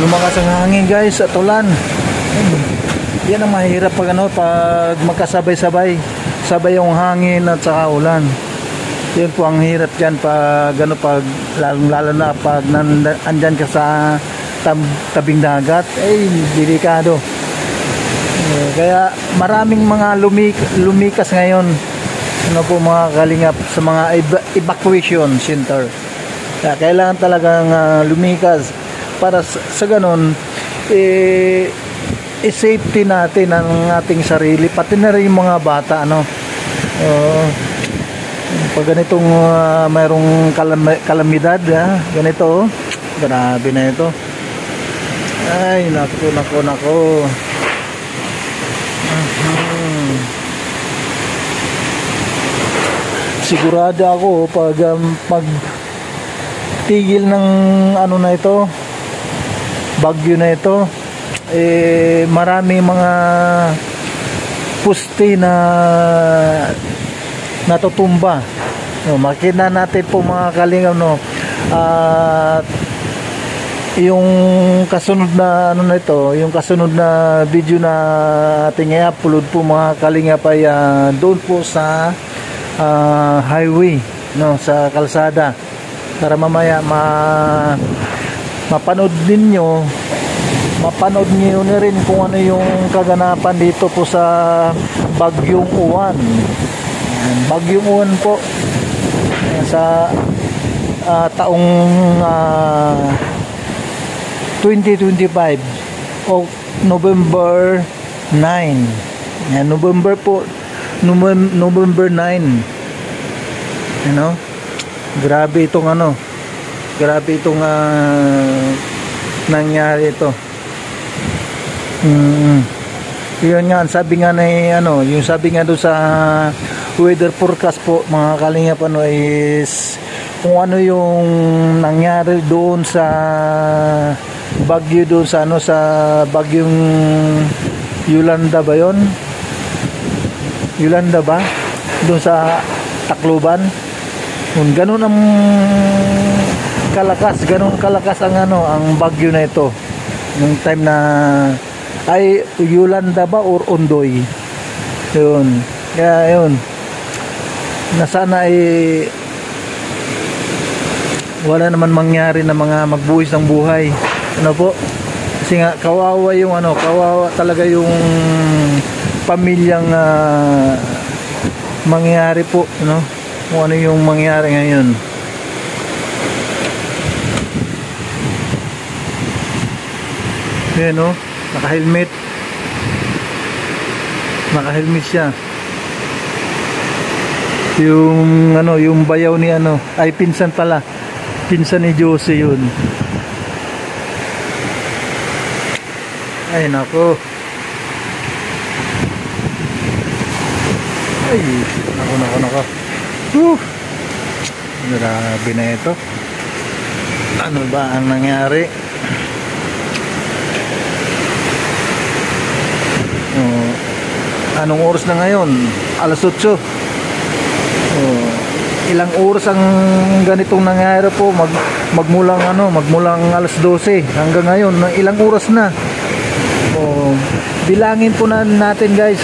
lumakas ang hangin guys at ulan. Yan ang mahirap pag pag magkasabay-sabay yung hangin at saka ulan. Yun po ang hirap dyan pag pag lalo na pag andyan ka sa tabing dagat, delikado. Kaya maraming mga lumikas ngayon po mga kalingap sa mga evacuation center. Kaya kailangan talagang lumikas para sa ganun safety natin ang ating sarili, pati na rin yung mga bata pag ganitong mayroong kalamidad ganito grabe na ito. Ay nako. Sigurado ako pag tigil ng na ito, bagyo na ito, marami mga puste na natutumba. Makita natin po mga kalingap yung kasunod na yung kasunod na video na ating i-upload po mga kalingap ay doon po sa highway sa kalsada, para mamaya mapanood niyo na rin kung ano yung kaganapan dito po sa Bagyong Uwan. Bagyong Uwan po sa taong 2025 o November 9. November po, November 9. Grabe itong nangyari ito. Yun nga, sabi nga yung sabi nga doon sa weather forecast po mga kalingap is kung ano yung nangyari doon sa bagyo doon sa sa bagyong Yolanda ba yun? Yolanda ba? Doon sa Tacloban. Ganun ang kalakas ang ang bagyo na ito. Yung time na ay Yolanda ba or Ondoy. Yun. Kaya yun. Na sana wala naman mangyari na mga magbuwis ng buhay. Po? Kasi nga kawawa yung kawawa talaga yung pamilyang mangyari po, kung ano yung mangyari ngayon. Ayan naka-helmet siya. Yung bayaw ni ay pinsan ni Jose yun. Ay nako. Ay nako. Grabe na ito. Ano ba ang nangyari? Anong oras na ngayon? Alas 8. Ilang oras ang ganitong nangyari po, magmulang alas 12 hanggang ngayon, ilang oras na. Bilangin po natin guys,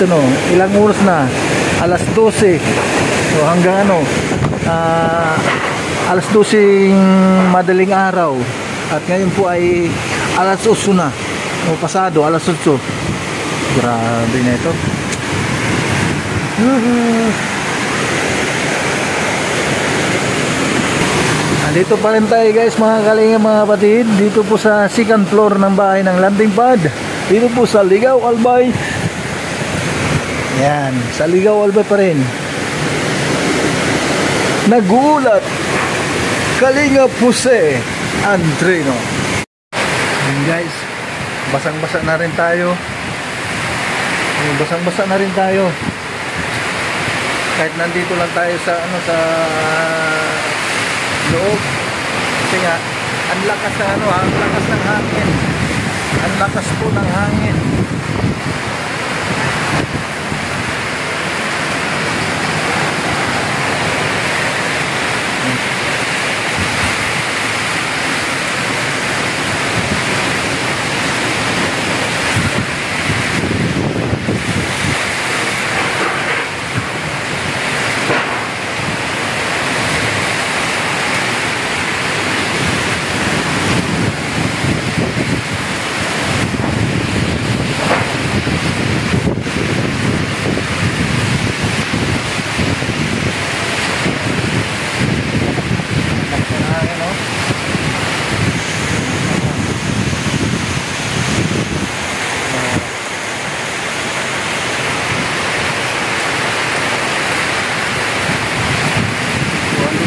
ilang oras na? Alas 12. Hanggang alas 12 madaling araw. At ngayon po ay alas 8 na. Pasado alas 8. Grabe na ito. Dito pa rin tayo guys mga kalingap, mga kapatid, dito po sa second floor ng bahay ng landing pad, dito po sa Ligao Albay. Yan, sa Ligao Albay pa rin. Nagulat Kalingap Jose Andrino. Yan guys, basang-basa na rin tayo. Kahit nandito lang tayo sa sa loob, kasi nga ang lakas ng ang lakas ng hangin, ang lakas po ng hangin.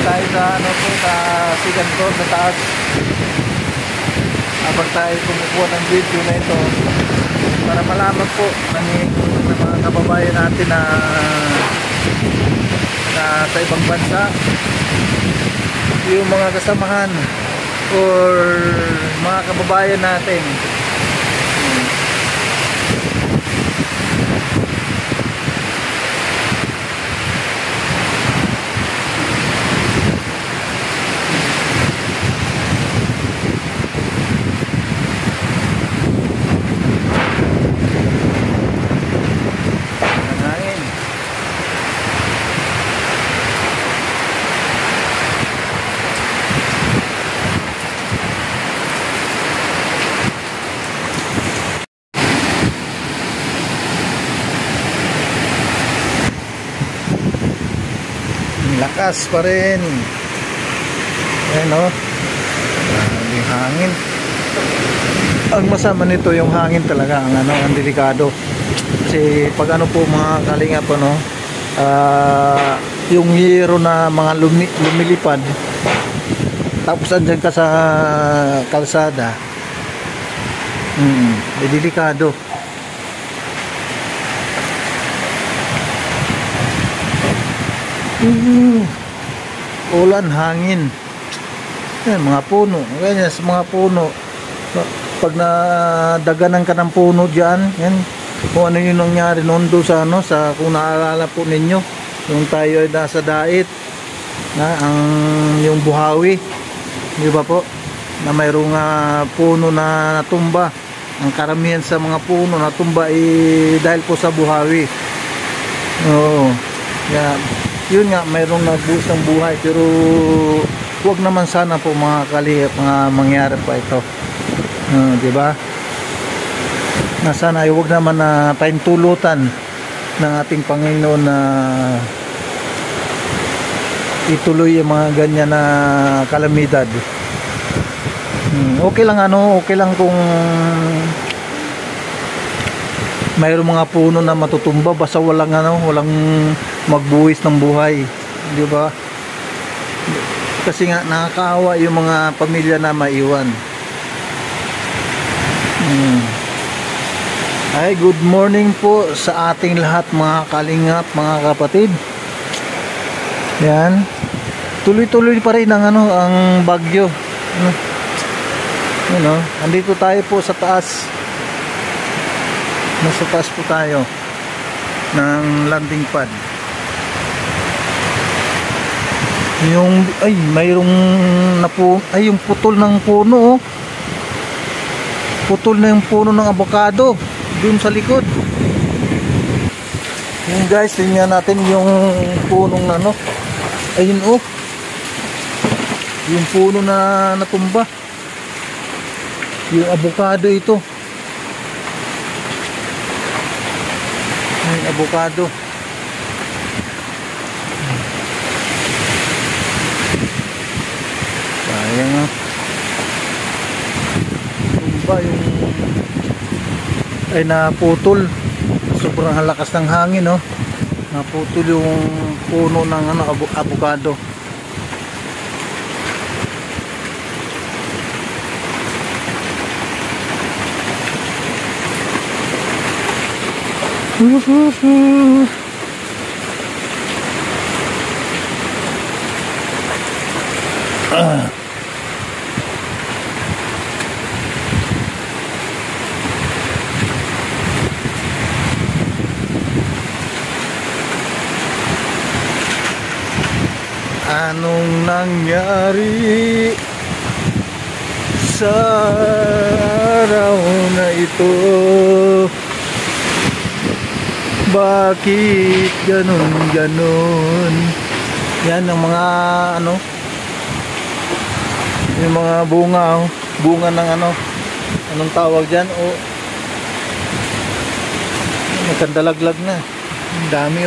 tayo sa ano po, sa second floor sa taas. Habang tayo kumukuha ng video na ito para malaman po ng mga kababayan natin na sa ibang bansa, yung mga kasamahan or mga kababayan natin. Lakas pa rin. Ayan o. Yung hangin. Ang masama nito yung hangin talaga. Ang delikado. Kasi pag ano po mga kalingap ano, yung yero na mga lumilipad, tapos andyan ka sa kalsada, delikado. Ulan, hangin. Yan, mga puno. Ganyan sa mga puno. Pag nadaganan ka ng puno dyan, yan, kung ano yung nangyari noon doon sa ano, kung naalala po ninyo, yung tayo ay nasa Dait, yung Buhawi, di ba po? Na mayroong puno na natumba. Ang karamihan sa mga puno natumba dahil po sa Buhawi. Oo. Yan. Yun nga, mayroong nagbuhos ng buhay, pero huwag naman sana po mga kalihap mangyari pa ito, di ba? Na sana ay huwag naman na tayong tulutan ng ating Panginoon na ituloy yung mga ganyan na kalamidad. Okay lang okay lang kung mayroong mga puno na matutumba basta walang magbuwis ng buhay, di ba? Kasi nga nakakaawa yung mga pamilya na maiwan. Ay, good morning po sa ating lahat mga kalingap, mga kapatid. Yan. Tuloy-tuloy pa rin ang bagyo. Andito tayo po sa taas. Nasa taas po tayo ng landing pad. Mayroong yung putol ng puno, putol na yung puno ng avocado dun sa likod. Yun guys, tingnan natin yung punong ayun yung puno na natumba, yung avocado ito, yung avocado. Sayang tumba yung naputol, sobrang lakas ng hangin naputol yung puno ng avocado. Anong nangyari sa araw na ito? Bakit ganun? Yan ang mga yung mga bunga ng anong tawag dyan, nagkandalaglag na, ang dami